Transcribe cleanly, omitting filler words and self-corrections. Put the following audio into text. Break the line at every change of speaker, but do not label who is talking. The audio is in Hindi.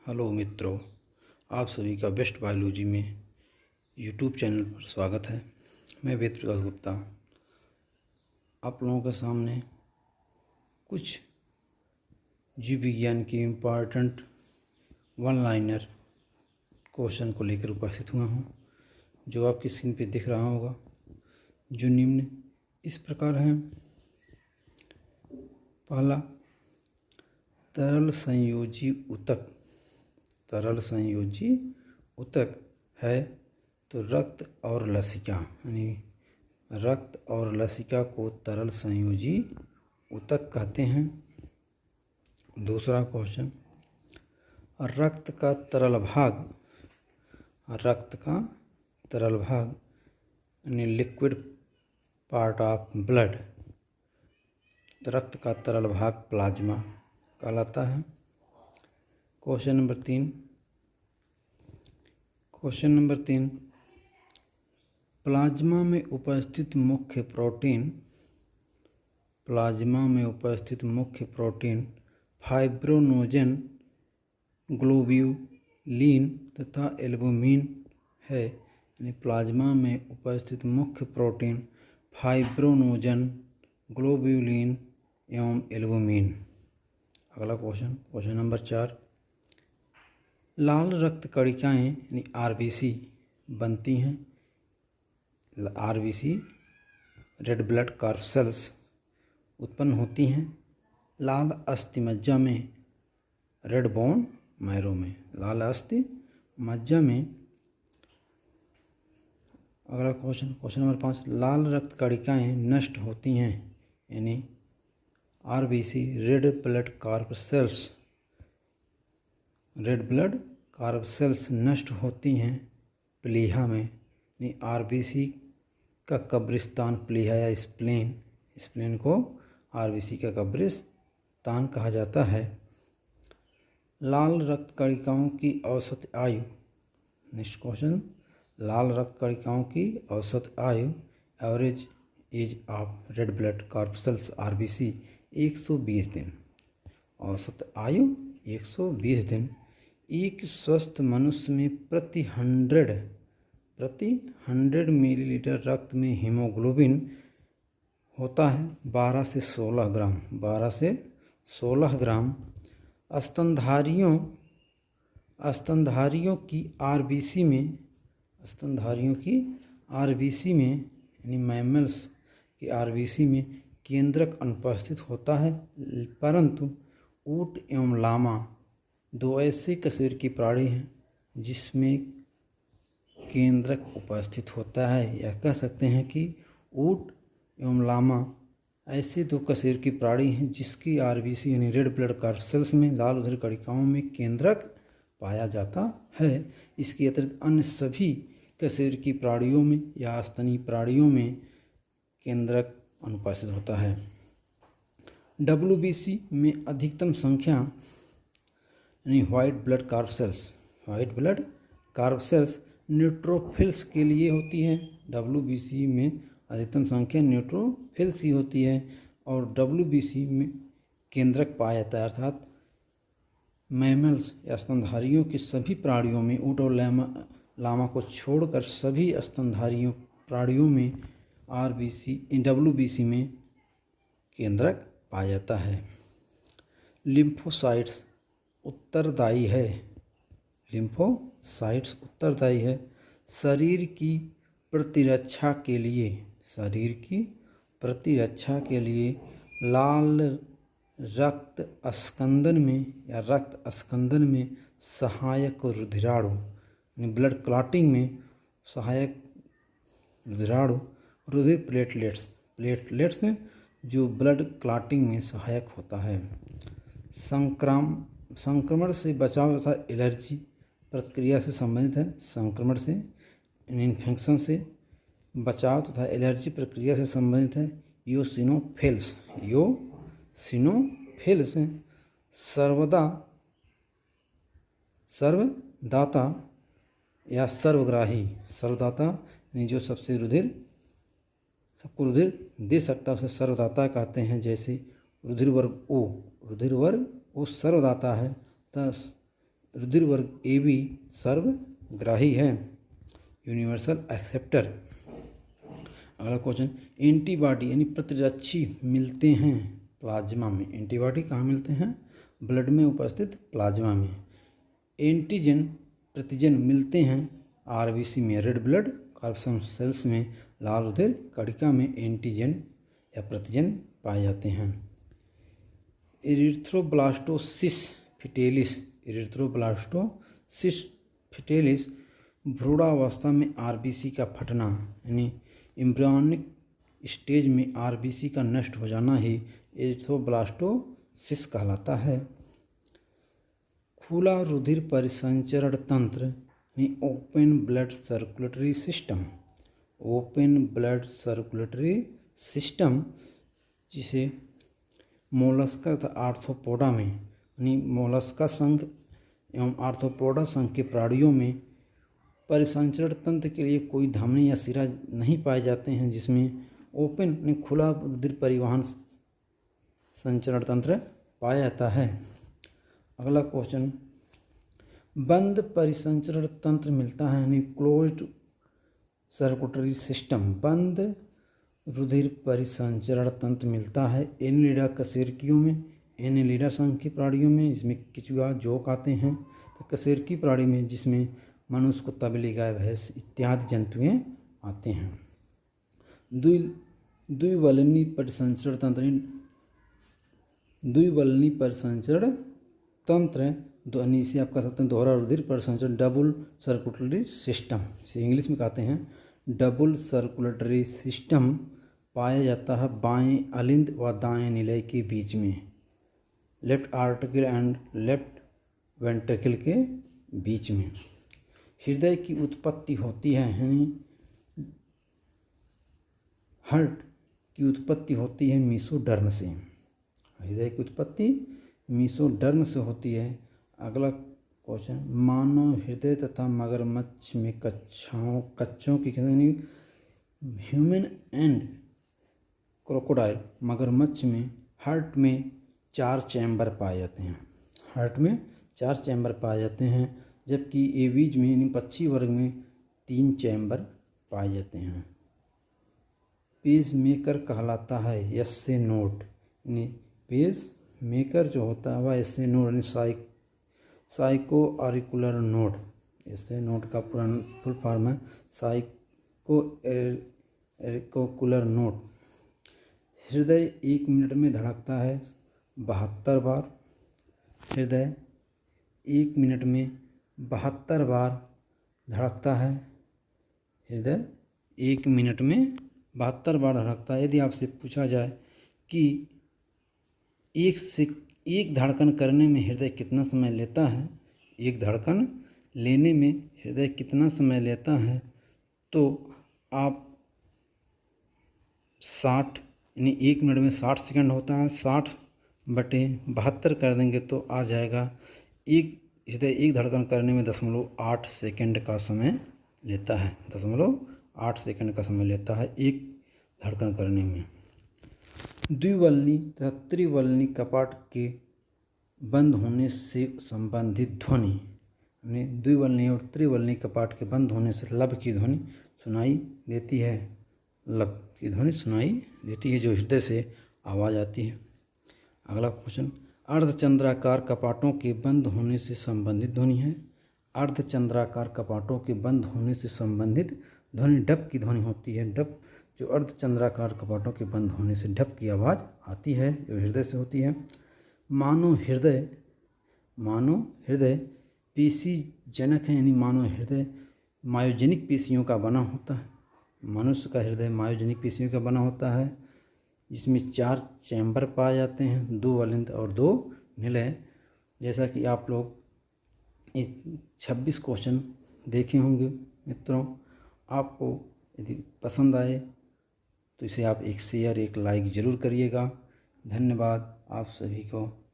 हेलो मित्रों, आप सभी का बेस्ट बायोलॉजी में यूट्यूब चैनल पर स्वागत है। मैं वेद प्रकाश गुप्ता आप लोगों के सामने कुछ जीव विज्ञान की इम्पॉर्टेंट वन लाइनर क्वेश्चन को लेकर उपस्थित हुआ हूँ, जो आपकी स्क्रीन पे दिख रहा होगा, जो निम्न इस प्रकार हैं। पहला, तरल संयोजी ऊतक। तरल संयोजी ऊतक है तो रक्त और लसिका, यानी रक्त और लसिका को तरल संयोजी ऊतक कहते हैं। दूसरा क्वेश्चन, रक्त का तरल भाग। रक्त का तरल भाग यानी लिक्विड पार्ट ऑफ ब्लड, रक्त का तरल भाग प्लाज्मा कहलाता है। क्वेश्चन नंबर तीन, प्लाज्मा में उपस्थित मुख्य प्रोटीन। प्लाज्मा में उपस्थित मुख्य प्रोटीन फाइब्रोनोजेन, ग्लोब्यूलिन तथा एल्बुमिन है। यानी प्लाज्मा में उपस्थित मुख्य प्रोटीन फाइब्रोनोजेन, ग्लोब्यूलिन एवं एल्बुमिन। अगला क्वेश्चन नंबर 4, लाल रक्त कणिकाएँ यानी आरबीसी बनती हैं। आरबीसी रेड ब्लड कॉर्पसेल्स उत्पन्न होती हैं लाल अस्थि मज्जा में, रेड बोन मैरो में, लाल अस्थि मज्जा में। अगला क्वेश्चन नंबर 5, लाल रक्त कणिकाएँ नष्ट होती हैं यानी RBC red blood corpuscles, red blood corpuscles नष्ट होती हैं प्लीहा में, यानी आरबीसी का कब्रिस्तान प्लीहा या स्प्लेन को आरबीसी का कब्रिस्तान कहा जाता है। लाल रक्त कणिकाओं की औसत आयु। नेक्स्ट क्वेश्चन, लाल रक्त कणिकाओं की औसत आयु, average age of red blood corpuscles RBC 120 दिन। औसत आयु 120 दिन। एक स्वस्थ मनुष्य में प्रति 100 मिलीलीटर रक्त में हीमोग्लोबिन होता है 12 से 16 ग्राम। 12 से 16 ग्राम। स्तनधारियों की आरबीसी में यानी मैमल्स की आरबीसी में केंद्रक अनुपस्थित होता है, परंतु ऊँट एवं लामा दो ऐसे कशेरुकी प्राणी हैं जिसमें केंद्रक उपस्थित होता है। यह कह सकते हैं कि ऊँट एवं लामा ऐसे दो कशेरुकी प्राणी हैं जिसकी आरबीसी यानी रेड ब्लड कॉर्पसेल्स में, लाल उदर कणिकाओं में केंद्रक पाया जाता है। इसके अतिरिक्त अन्य सभी कशेरुकी प्राणियों में या स्तनी प्राणियों में केंद्रक अनुपस्थित होता है। डब्ल्यूबीसी में अधिकतम संख्या यानी व्हाइट ब्लड कॉर्पसेल्स न्यूट्रोफिल्स के लिए होती है। डब्ल्यूबीसी में अधिकतम संख्या न्यूट्रोफिल्स की होती है और डब्ल्यूबीसी में केंद्रक पाया जाता है, अर्थात मैमल्स या स्तनधारियों के सभी प्राणियों में, ऊँट और लामा को छोड़कर सभी स्तनधारियों प्राणियों में डब्ल्यूबीसी में केंद्रक पाया जाता है। लिम्फोसाइट्स उत्तरदायी है शरीर की प्रतिरक्षा के लिए लाल रक्त स्कंदन में सहायक रुधिराणु यानी ब्लड क्लॉटिंग में सहायक रुधिराणु, रुधिर प्लेटलेट्स जो ब्लड क्लॉटिंग में सहायक होता है। संक्रमण से बचाव तथा एलर्जी प्रक्रिया से संबंधित है। संक्रमण से इन्फेक्शन से बचाव तथा एलर्जी प्रक्रिया से संबंधित है। योसिनोफिल्स सर्वदाता या सर्वदाता यानी जो सबको रुधिर दे सकता है उसे सर्वदाता कहते हैं। जैसे रुधिर वर्ग ओ सर्वदाता है, तथा रुधिर वर्ग ए बी सर्वग्राही है, यूनिवर्सल एक्सेप्टर। अगला क्वेश्चन, एंटीबॉडी यानी प्रतिरक्षी मिलते हैं प्लाज्मा में। एंटीबॉडी कहाँ मिलते हैं? ब्लड में उपस्थित प्लाज्मा में। एंटीजन प्रतिजन मिलते हैं आरबीसी में, रेड ब्लड कॉर्पस सेल्स में, लाल रुधिर कणिका में एंटीजन या प्रतिजन पाए जाते हैं। इरिथ्रोब्लास्टोसिस फिटेलिस, इरिथ्रोब्लास्टोसिस फिटेलिस भ्रूणावस्था में आरबीसी का फटना यानी एम्ब्रियोनिक स्टेज में आरबीसी का नष्ट हो जाना ही इरिथ्रोब्लास्टोसिस कहलाता है। खुला रुधिर परिसंचरण तंत्र यानी open blood circulatory system, open blood circulatory system, जिसे मोलस्का तथा आर्थ्रोपोडा में यानी मोलस्का संघ एवं आर्थ्रोपोडा संघ के प्राणियों में परिसंचरण तंत्र के लिए कोई धमनी या सिरा नहीं पाए जाते हैं, जिसमें ओपन यानी खुला रुधिर परिवहन संचरण तंत्र पाया जाता है। अगला क्वेश्चन, बंद परिसंचरण तंत्र मिलता है यानी क्लोज्ड सर्कुलेटरी सिस्टम, बंद रुधिर परिसंचरण तंत्र मिलता है एनिलिडा कशेरुकियों में, एनिलिडा संघ के प्राणियों में, जिसमें केंचुआ, जोंक आते हैं, तो कशेरुकी प्राणी में जिसमें मनुष्य, कुत्ता, बिल्ली, गाय, भैंस इत्यादि जंतुएं आते हैं। द्विवल्नी परिसंचरण तंत्र, द्विवल्नी परिसंचरण तंत्र ध्वनि से आप कह सकते हैं दोहरा रुधिर परिसंचरण, डबल सर्कुलेटरी सिस्टम, इसे इंग्लिश में कहते हैं डबल सर्कुलेटरी सिस्टम, पाया जाता है बाएं अलिंद व दाएं निलय के बीच में, left article and left ventricle के बीच में। हृदय की उत्पत्ति होती है यानी हार्ट की उत्पत्ति होती है मेसोडर्म से, हृदय की उत्पत्ति मेसोडर्म से होती है। अगला क्वेश्चन, मानव हृदय तथा मगरमच्छ में कच्छों की यानी ह्यूमन एंड क्रोकोडाइल मगरमच्छ में हार्ट में 4 चैम्बर पाए जाते हैं, हार्ट में 4 चैम्बर पाए जाते हैं, जबकि एवीज में यानी पक्षी वर्ग में 3 चैम्बर पाए जाते हैं। पेस मेकर कहलाता है एस से नोड, यानी पेस मेकर जो होता है वह एस से नोड यानी साइको ऑरिकुलर नोड, इससे नोड का पूरा फुल फॉर्म है साइको ऑरिकुलर नोड। हृदय 1 मिनट में धड़कता है 72 बार, हृदय 1 मिनट में 72 बार धड़कता है, हृदय 1 मिनट में 72 बार धड़कता है। यदि आपसे पूछा जाए कि एक धड़कन करने में हृदय कितना समय लेता है, एक धड़कन लेने में हृदय कितना समय लेता है, तो आप 60 यानी 1 मिनट में 60 सेकंड होता है, 60/72 कर देंगे तो आ जाएगा हृदय एक धड़कन करने में 0.8 सेकंड का समय लेता है, 0.8 सेकंड का समय लेता है एक धड़कन करने में। द्विवल्नी तथा त्रिवल्नी कपाट के बंद होने से संबंधित ध्वनि, यानी द्विवल्नी और त्रिवल्नी कपाट के बंद होने से लब की ध्वनि सुनाई देती है, लब की ध्वनि सुनाई देती है जो हृदय से आवाज़ आती है। अगला क्वेश्चन, अर्धचंद्राकार कपाटों के बंद होने से संबंधित ध्वनि है। अर्धचंद्राकार कपाटों के बंद होने से संबंधित ध्वनि डब की ध्वनि होती है, डब, जो अर्धचंद्राकार कपाटों के बंद होने से डब की आवाज़ आती है जो हृदय से होती है। मानव हृदय पेशी जनक है, यानी मानव हृदय मायोजेनिक पेशियों का बना होता है, मनुष्य का हृदय मायोजेनिक पेशियों का बना होता है, जिसमें 4 चैम्बर पाए जाते हैं, 2 अलिंद और 2 निलय। जैसा कि आप लोग इस 26 क्वेश्चन देखे होंगे मित्रों, आपको यदि पसंद आए तो इसे आप एक शेयर एक लाइक ज़रूर करिएगा। धन्यवाद आप सभी को।